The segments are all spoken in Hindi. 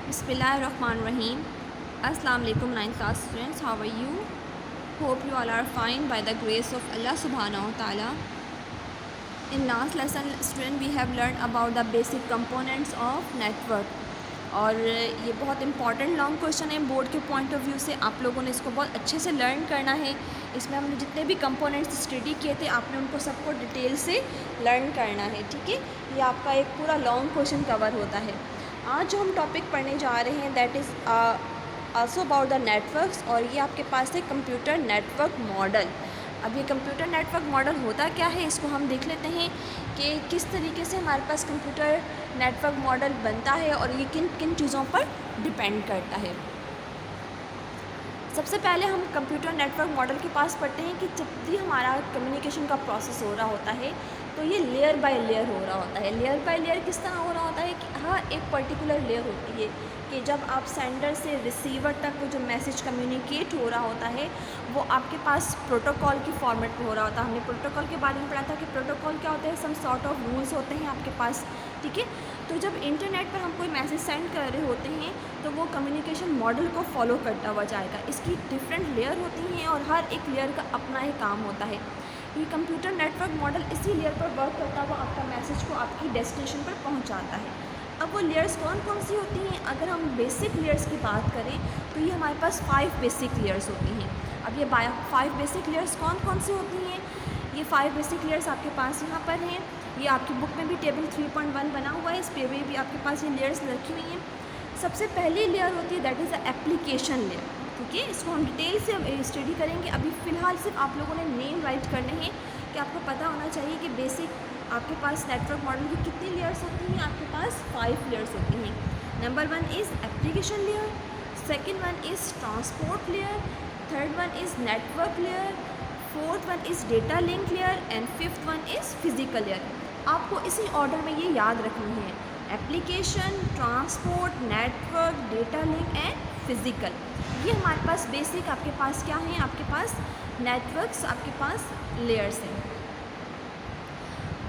Bismillahirrahmanirrahim. Assalamu alaikum 9th class students. How are you? Hope you all are fine by the grace of Allah subhanahu wa ta'ala. In last lesson student we have learned about the basic components of network. और ये बहुत इंपॉर्टेंट लॉन्ग क्वेश्चन है बोर्ड के पॉइंट ऑफ व्यू से. आप लोगों ने इसको बहुत अच्छे से लर्न करना है. इसमें हमने जितने भी कंपोनेंट्स स्टडी किए थे आपने उनको सबको डिटेल से लर्न करना है. ठीक है, ये आपका एक पूरा लॉन्ग क्वेश्चन कवर होता है. आज जो हम टॉपिक पढ़ने जा रहे हैं that is also about the networks. और ये आपके पास है कंप्यूटर नेटवर्क मॉडल. अब ये कंप्यूटर नेटवर्क मॉडल होता क्या है इसको हम देख लेते हैं कि किस तरीके से हमारे पास कंप्यूटर नेटवर्क मॉडल बनता है और ये किन किन चीज़ों पर डिपेंड करता है. सबसे पहले हम कंप्यूटर नेटवर्क मॉडल के पास पढ़ते हैं कि जब भी हमारा कम्युनिकेशन का प्रोसेस हो रहा होता है तो ये लेयर बाय लेयर हो रहा होता है. लेयर बाय लेयर किस तरह हो रहा होता है कि हाँ एक पर्टिकुलर लेयर होती है कि जब आप सेंडर से रिसीवर तक वो जो मैसेज कम्युनिकेट हो रहा होता है वो आपके पास प्रोटोकॉल की फॉर्मेट में हो रहा होता है. हमने प्रोटोकॉल के बारे में पढ़ा था कि प्रोटोकॉल क्या होता है, सम सॉर्ट ऑफ रूल्स होते हैं आपके पास. ठीक है, तो जब इंटरनेट पर हम कोई मैसेज सेंड कर रहे होते हैं तो वो कम्युनिकेशन मॉडल को फॉलो करता हुआ जाएगा. इसकी डिफरेंट लेयर होती हैं और हर एक लेयर का अपना ही काम होता है. ये कंप्यूटर नेटवर्क मॉडल इसी लेयर पर वर्क करता हुआ आपका मैसेज को आपकी डेस्टिनेशन पर पहुंचाता है. अब वो लेयर्स कौन कौन सी होती हैं, अगर हम बेसिक लेयर्स की बात करें तो ये हमारे पास 5 बेसिक लेयर्स होती हैं. अब ये 5 बेसिक लेयर्स कौन कौन सी होती हैं, ये 5 बेसिक लेयर्स आपके पास यहाँ पर हैं. ये आपकी बुक में भी टेबल 3.1 बना हुआ है, इस पे भी आपके पास ये लेयर्स रखी हुई हैं. सबसे पहली लेयर होती है that is the application layer. ठीक है, इसको हम डिटेल से स्टडी करेंगे. अभी फ़िलहाल सिर्फ आप लोगों ने नेम राइट करने हैं कि आपको पता होना चाहिए कि बेसिक आपके पास नेटवर्क मॉडल की कितनी लेयर्स होती हैं. आपके पास 5 लेयर्स होती हैं. Number 1 is application layer, second one is transport layer, third one is network layer, fourth one is data link layer and fifth one is physical layer. आपको इसी ऑर्डर में ये याद रखनी है, application, transport, network, data link and physical. ये हमारे पास बेसिक आपके पास क्या हैं, आपके पास नेटवर्क्स, आपके पास लेयर्स हैं.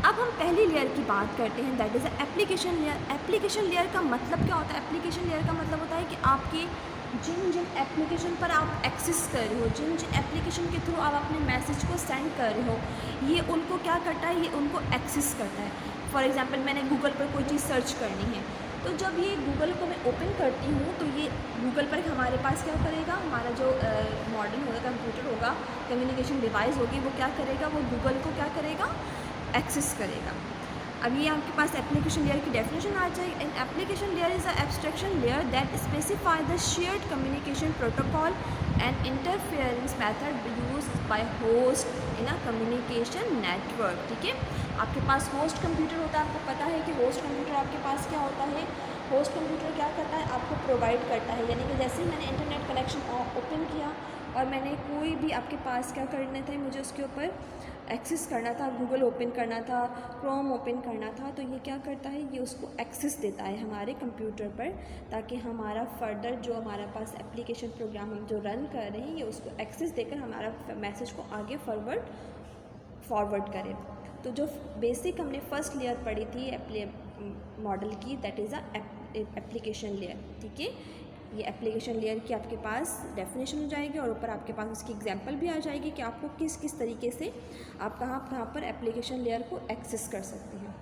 अब हम पहली लेयर की बात करते हैं that is application layer. Application layer का मतलब क्या होता है, एप्लीकेशन लेयर का मतलब होता है कि आपके जिन जिन एप्लीकेशन पर आप एक्सेस कर रहे हो, जिन जिन एप्लीकेशन के थ्रू आप अपने मैसेज को सेंड कर रहे हो, ये उनको क्या करता है, ये उनको एक्सेस करता है. फॉर एग्जांपल मैंने गूगल पर कोई चीज़ सर्च करनी है तो जब ये गूगल को मैं ओपन करती हूँ तो ये गूगल पर हमारे पास क्या करेगा, हमारा जो मॉडल होगा, कंप्यूटर होगा, कम्युनिकेशन डिवाइस होगी, वो क्या करेगा, वो गूगल को क्या करेगा, एक्सेस करेगा. अब ये आपके पास एप्लीकेशन लेयर की डेफिनेशन आ जाएगी. An application layer is a abstraction layer that specify the shared communication protocol and interference method use by host in a communication network. ठीक है, आपके पास होस्ट कंप्यूटर होता है. आपको पता है कि होस्ट कंप्यूटर आपके पास क्या होता है, होस्ट कंप्यूटर क्या करता है, आपको प्रोवाइड करता है. यानी कि जैसे ही मैंने इंटरनेट कनेक्शन ओपन किया और मैंने कोई भी आपके पास क्या करने थे, मुझे उसके ऊपर एक्सेस करना था, गूगल ओपन करना था, क्रोम ओपन करना था, तो ये क्या करता है, ये उसको एक्सेस देता है हमारे कंप्यूटर पर ताकि हमारा फर्दर जो हमारे पास एप्लीकेशन प्रोग्राम हम जो रन कर रहे हैं ये उसको एक्सेस देकर हमारा मैसेज को आगे फॉरवर्ड करें. तो जो बेसिक हमने फर्स्ट लेयर पढ़ी थी मॉडल की that is a application layer. ठीक है, ये एप्लीकेशन लेयर की आपके पास डेफिनेशन हो जाएगी और ऊपर आपके पास उसकी एग्जांपल भी आ जाएगी कि आपको किस किस तरीके से आप कहाँ पर एप्लीकेशन लेयर को एक्सेस कर सकते हैं.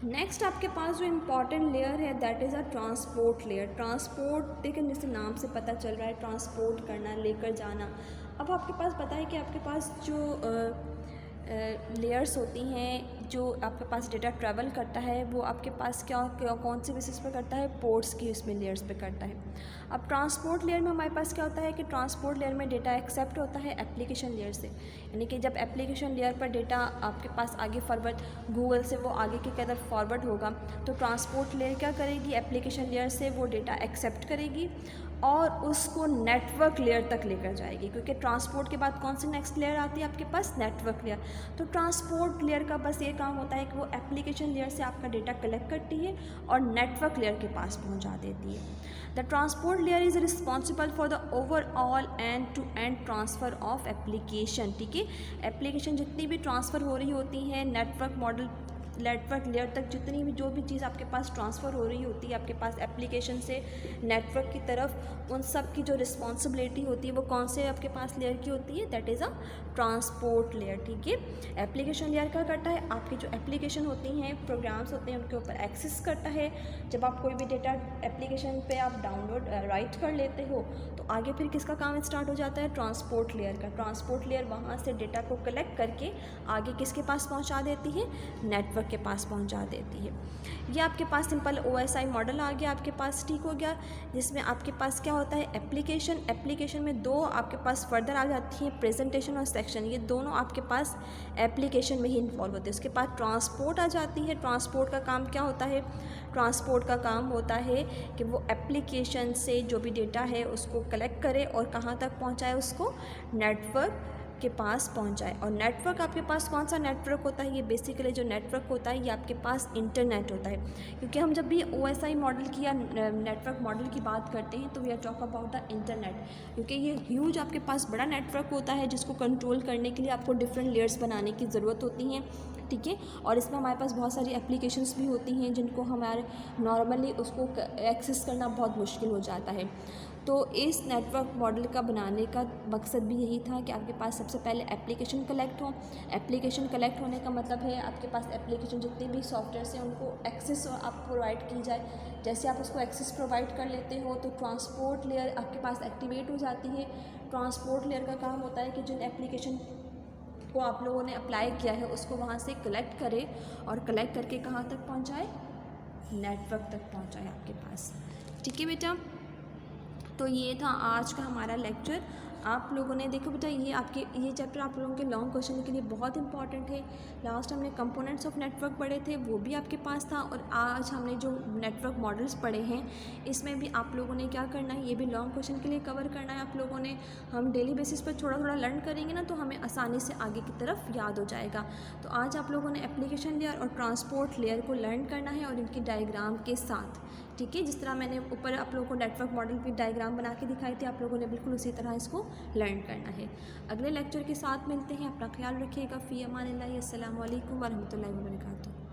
नेक्स्ट आपके पास जो इम्पॉर्टेंट लेयर है that is a transport layer. Transport लेकिन जैसे नाम से पता चल रहा है, ट्रांसपोर्ट करना, लेकर जाना. अब आपके पास पता है कि आपके पास जो लेयर्स होती हैं, जो आपके पास डेटा ट्रैवल करता है वो आपके पास कौन से बेसिस पर करता है, पोर्ट्स की उसमें लेयर्स पे करता है. अब ट्रांसपोर्ट लेयर में हमारे पास क्या होता है कि ट्रांसपोर्ट लेयर में डेटा एक्सेप्ट होता है एप्लीकेशन लेयर से. यानी कि जब एप्लीकेशन लेयर पर डेटा आपके पास आगे फॉरवर्ड गूगल से वो आगे की तरफ फॉरवर्ड होगा तो ट्रांसपोर्ट लेयर क्या करेगी, एप्लीकेशन लेयर से वो डेटा एक्सेप्ट करेगी और उसको नेटवर्क लेयर तक लेकर जाएगी. क्योंकि ट्रांसपोर्ट के बाद कौन सी नेक्स्ट लेयर आती है आपके पास, नेटवर्क लेयर. तो ट्रांसपोर्ट लेयर का बस ये काम होता है कि वो एप्लीकेशन लेयर से आपका डेटा कलेक्ट करती है और नेटवर्क लेयर के पास पहुंचा देती है. The transport layer is responsible for the overall end to end transfer of application. ठीक है, एप्लीकेशन जितनी भी ट्रांसफ़र हो रही होती हैं नेटवर्क मॉडल नेटवर्क लेयर तक जितनी भी जो भी चीज़ आपके पास ट्रांसफ़र हो रही होती है आपके पास एप्लीकेशन से नेटवर्क की तरफ, उन सब की जो रिस्पॉन्सिबिलिटी होती है वो कौन से आपके पास लेयर की होती है, that is a transport layer. ठीक है, एप्लीकेशन लेयर क्या करता है, आपकी जो एप्लीकेशन होती हैं, प्रोग्राम्स होते हैं, उनके ऊपर एक्सेस करता है। जब आप कोई भी डेटा एप्लीकेशन पे आप डाउनलोड राइट कर लेते हो तो आगे फिर किसका काम स्टार्ट हो जाता है, ट्रांसपोर्ट लेयर का। ट्रांसपोर्ट लेयर वहाँ से डेटा को कलेक्ट करके आगे किसके पास पहुँचा देती है, नेटवर्क के पास पहुँचा देती है। ये आपके पास सिंपल OSI मॉडल आ गया आपके पास, ठीक हो गया, जिसमें आपके पास क्या होता है, एप्लीकेशन में दो आपके पास फर्दर आ जाती हैं, प्रेजेंटेशन और सेक्शन, ये दोनों आपके पास एप्लीकेशन में ही इन्वॉल्व होते हैं। उसके बाद ट्रांसपोर्ट आ जाती है। ट्रांसपोर्ट का काम क्या होता है, ट्रांसपोर्ट का काम होता है कि वो एप्लीकेशन से जो भी डेटा है उसको कलेक्ट करे और कहाँ तक पहुँचाए, उसको नेटवर्क के पास पहुंचाए। और नेटवर्क आपके पास कौन सा नेटवर्क होता है, ये बेसिकली जो नेटवर्क होता है ये आपके पास इंटरनेट होता है। क्योंकि हम जब भी OSI मॉडल की या नेटवर्क मॉडल की बात करते हैं तो we are talk about the internet, क्योंकि ये ह्यूज आपके पास बड़ा नेटवर्क होता है जिसको कंट्रोल करने के लिए आपको डिफरेंट लेयर्स बनाने की ज़रूरत होती हैं। ठीक है, और इसमें हमारे पास बहुत सारी एप्लीकेशंस भी होती हैं जिनको हमारे नॉर्मली उसको एक्सेस करना बहुत मुश्किल हो जाता है। तो इस नेटवर्क मॉडल का बनाने का मकसद भी यही था कि आपके पास सबसे पहले एप्लीकेशन कलेक्ट हो। एप्लीकेशन कलेक्ट होने का मतलब है आपके पास एप्लीकेशन जितने भी सॉफ्टवेयर्स हैं उनको एक्सेस आप प्रोवाइड की जाए। जैसे आप उसको एक्सेस प्रोवाइड कर लेते हो तो ट्रांसपोर्ट लेयर आपके पास एक्टिवेट हो जाती है। ट्रांसपोर्ट लेयर का काम होता है कि जिन एप्लीकेशन को आप लोगों ने अप्लाई किया है उसको वहाँ से कलेक्ट करे और कलेक्ट करके कहाँ तक पहुँचाए, नेटवर्क तक पहुँचाए आपके पास। ठीक है बेटा, तो ये था आज का हमारा लेक्चर। आप लोगों ने देखो बेटा ये चैप्टर आप लोगों के लॉन्ग क्वेश्चन के लिए बहुत इंपॉर्टेंट है। लास्ट हमने कंपोनेंट्स ऑफ नेटवर्क पढ़े थे, वो भी आपके पास था, और आज हमने जो नेटवर्क मॉडल्स पढ़े हैं इसमें भी आप लोगों ने क्या करना है, ये भी लॉन्ग क्वेश्चन के लिए कवर करना है आप लोगों ने। हम डेली बेसिस पर थोड़ा थोड़ा लर्न करेंगे ना तो हमें आसानी से आगे की तरफ याद हो जाएगा। तो आज आप लोगों ने एप्लीकेशन लेयर और ट्रांसपोर्ट लेयर को लर्न करना है और इनकी डायग्राम के साथ। ठीक है, जिस तरह मैंने ऊपर आप लोगों को नेटवर्क मॉडल की डायग्राम बना के दिखाई थी, आप लोगों ने बिल्कुल उसी तरह इसको लर्न करना है। अगले लेक्चर के साथ मिलते हैं, अपना ख्याल रखिएगा। फ़ी अमानिल्लाह, अस्सलामु अलैकुम वरहमतुल्लाहि वबरकातुहू।